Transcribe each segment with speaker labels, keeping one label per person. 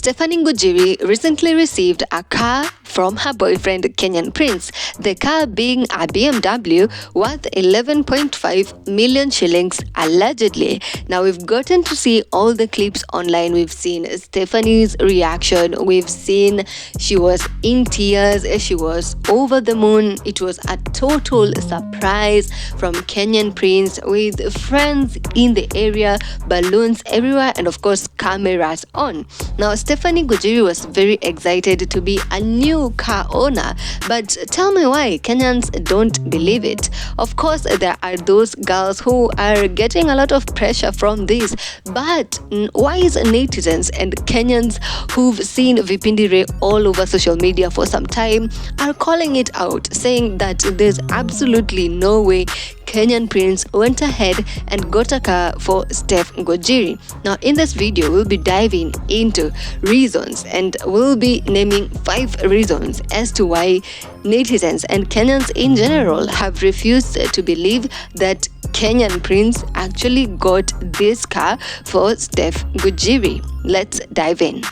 Speaker 1: Stephanie Ngujiri recently received a car from her boyfriend Kenyan Prince, the car being a BMW worth 11.5 million shillings allegedly. Now we've gotten to see all the clips online. We've seen Stephanie's reaction. We've seen she was in tears. She was over the moon. It was a total surprise from Kenyan Prince, with friends in the area, balloons everywhere, and of course cameras on. Now Stephanie Ngujiri was very excited to be a new car owner, but tell me why Kenyans don't believe it. Of course there are those girls who are getting a lot of pressure from this, but why is netizens and Kenyans who've seen Vipindire all over social media for some time are calling it out, saying that there's absolutely no way Kenyan Prince went ahead and got a car for Steph Ngujiri. Now in this video we'll be diving into reasons, and we'll be naming 5 reasons as to why netizens and Kenyans in general have refused to believe that Kenyan Prince actually got this car for Steph Ngujiri. Let's dive in.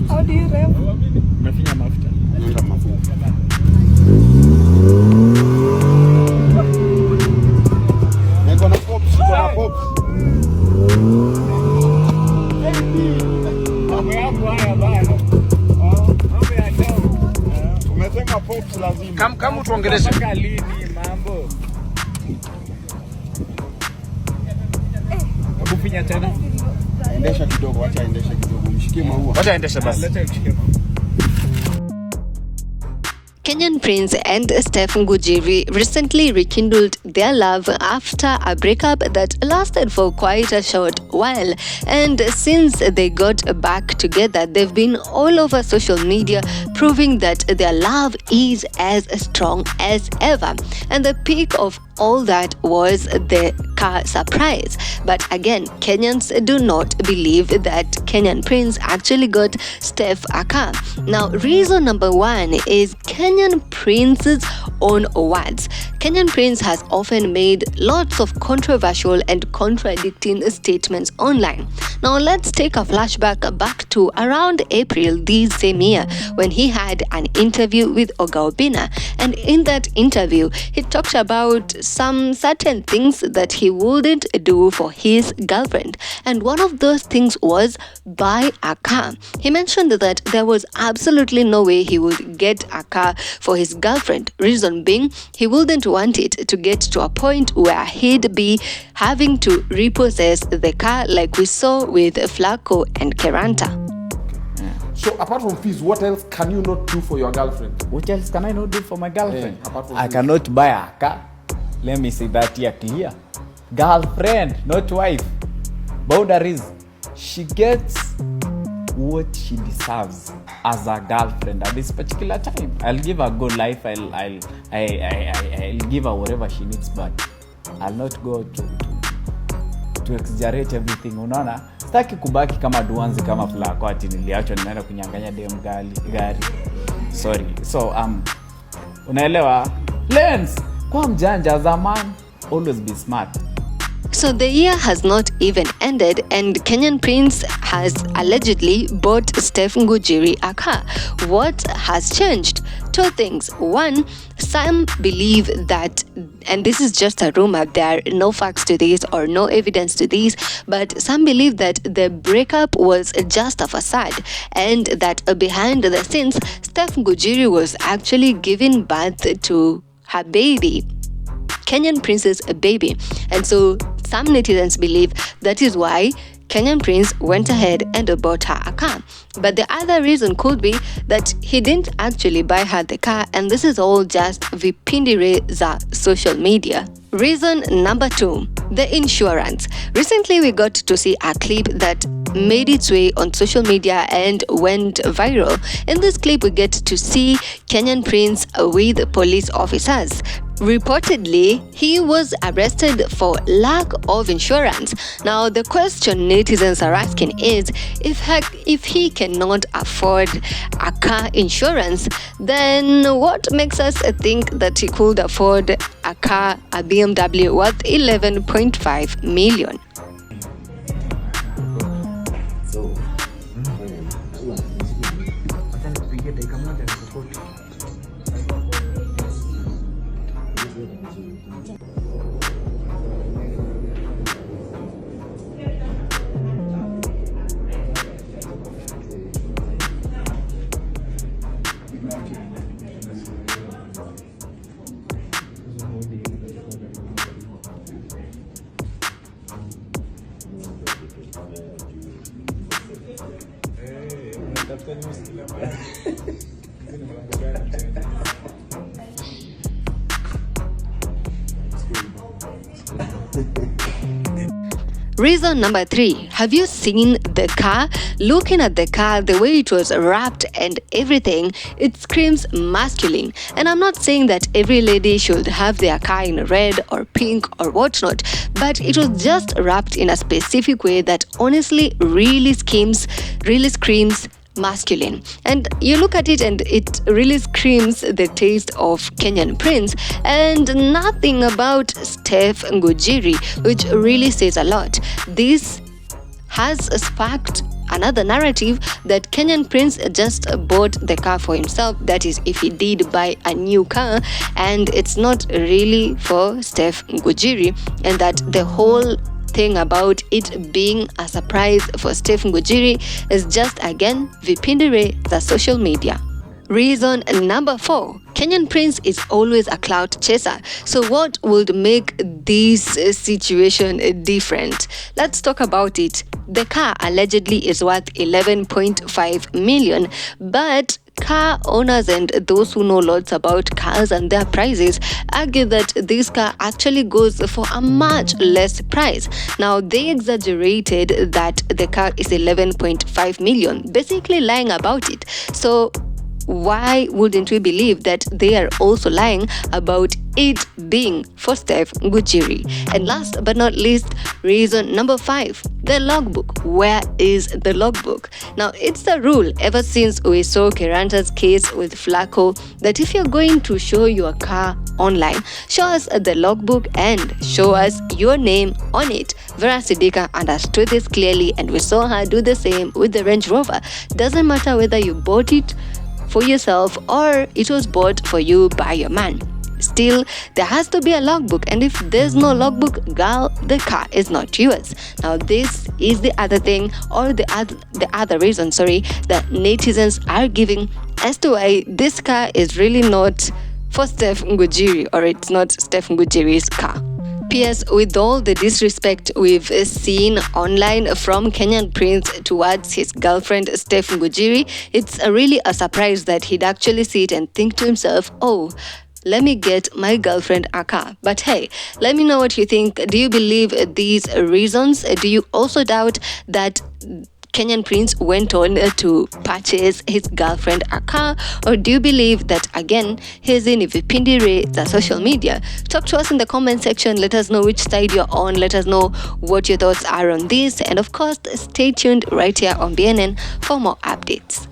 Speaker 2: How do you rev?
Speaker 3: Kama tuongeleshe
Speaker 2: mambo. Hebu finya tena.
Speaker 3: Endesha kidogo, acha endesha kidogo. Mshikie maua. Acha endesha basi.
Speaker 2: Leta mshikie.
Speaker 1: Kenyan Prince and Steph Ngujiri recently rekindled their love after a breakup that lasted for quite a short while. And since they got back together, they've been all over social media proving that their love is as strong as ever. And the peak of all that was the car surprise. But again, Kenyans do not believe that Kenyan Prince actually got Steph a car. Now, reason number 1 is Kenyan Prince's own words. Kenyan Prince has often made lots of controversial and contradicting statements online. Now, let's take a flashback back to around April this same year when he had an interview with Oga Obinna. And in that interview, he talked about some certain things that he wouldn't do for his girlfriend. And one of those things was buy a car. He mentioned that there was absolutely no way he would get a car for his girlfriend. Reason being, he wouldn't want it to get to a point where he'd be having to repossess the car like we saw with Flacco and Keranta.
Speaker 3: So apart from fees, what else can you not do for your girlfriend?
Speaker 4: What else can I not do for my girlfriend?
Speaker 3: Apart from
Speaker 4: I
Speaker 3: fees.
Speaker 4: cannot buy a car. Let me say that here clear. Girlfriend, not wife. Boundaries. She gets what she deserves as a girlfriend at this particular time. I'll give her good life. I'll give her whatever she needs, but I'll not go to exaggerate everything. Unaona? Sitaki kubaki kama duanzi kama Flacco ati niliachwa nimeenda kunyang'anya dem gari. Sorry. So unaelewa? Lens, kwa mjanja as a man, always be smart.
Speaker 1: So the year has not even ended, and Kenyan Prince has allegedly bought Steph Ngujiri a car. What has changed? 2 things. 1, some believe that, and this is just a rumor, there are no facts to this or no evidence to this, but some believe that the breakup was just a facade, and that behind the scenes, Steph Ngujiri was actually giving birth to her baby, Kenyan Prince's baby. And so some netizens believe that is why Kenyan Prince went ahead and bought her a car. But the other reason could be that he didn't actually buy her the car, and this is all just Vipindire za social media. Reason number 2, the insurance. Recently we got to see a clip that made its way on social media and went viral. In this clip we get to see Kenyan Prince with police officers. Reportedly, he was arrested for lack of insurance. Now, the question netizens are asking is, if he cannot afford a car insurance, then what makes us think that he could afford a car, a BMW worth 11.5 million? Reason number 3. Have you seen the car? Looking at the car, the way it was wrapped and everything, it screams masculine. And I'm not saying that every lady should have their car in red or pink or whatnot, but it was just wrapped in a specific way that honestly really screams masculine. And you look at it and it really screams the taste of Kenyan Prince and nothing about Steph Ngujiri, which really says a lot. This has sparked another narrative that Kenyan Prince just bought the car for himself. That is, if he did buy a new car, and it's not really for Steph Ngujiri, and that the whole thing about it being a surprise for Steph Ngujiri is just again vipindire the social media. Reason number 4. Kenyan Prince is always a clout chaser. So what would make this situation different? Let's talk about it. The car allegedly is worth 11.5 million, but car owners and those who know lots about cars and their prices argue that this car actually goes for a much less price. Now, they exaggerated that the car is 11.5 million, basically lying about it. So why wouldn't we believe that they are also lying about it being for Steph Ngujiri? And last but not least, reason number 5, the logbook. Where is the logbook? Now, it's the rule ever since we saw Keranta's case with Flacco that if you're going to show your car online, show us the logbook and show us your name on it. Vera Sidika understood this clearly, and we saw her do the same with the Range Rover. Doesn't matter whether you bought it for yourself or it was bought for you by your man. Still, there has to be a logbook, and if there's no logbook, girl, the car is not yours. Now, this is the other thing, or the other reason, that netizens are giving as to why this car is really not for Steph Ngujiri, or it's not Steph Ngujiri's car. P.S. With all the disrespect we've seen online from Kenyan Prince towards his girlfriend Steph Ngujiri, it's really a surprise that he'd actually sit and think to himself, oh, let me get my girlfriend a car. But hey, let me know what you think. Do you believe these reasons? Do you also doubt that Kenyan Prince went on to purchase his girlfriend a car? Or do you believe that, again, he's in vipindire the social media? Talk to us in the comment section. Let us know which side you're on. Let us know what your thoughts are on this. And of course, stay tuned right here on BNN for more updates.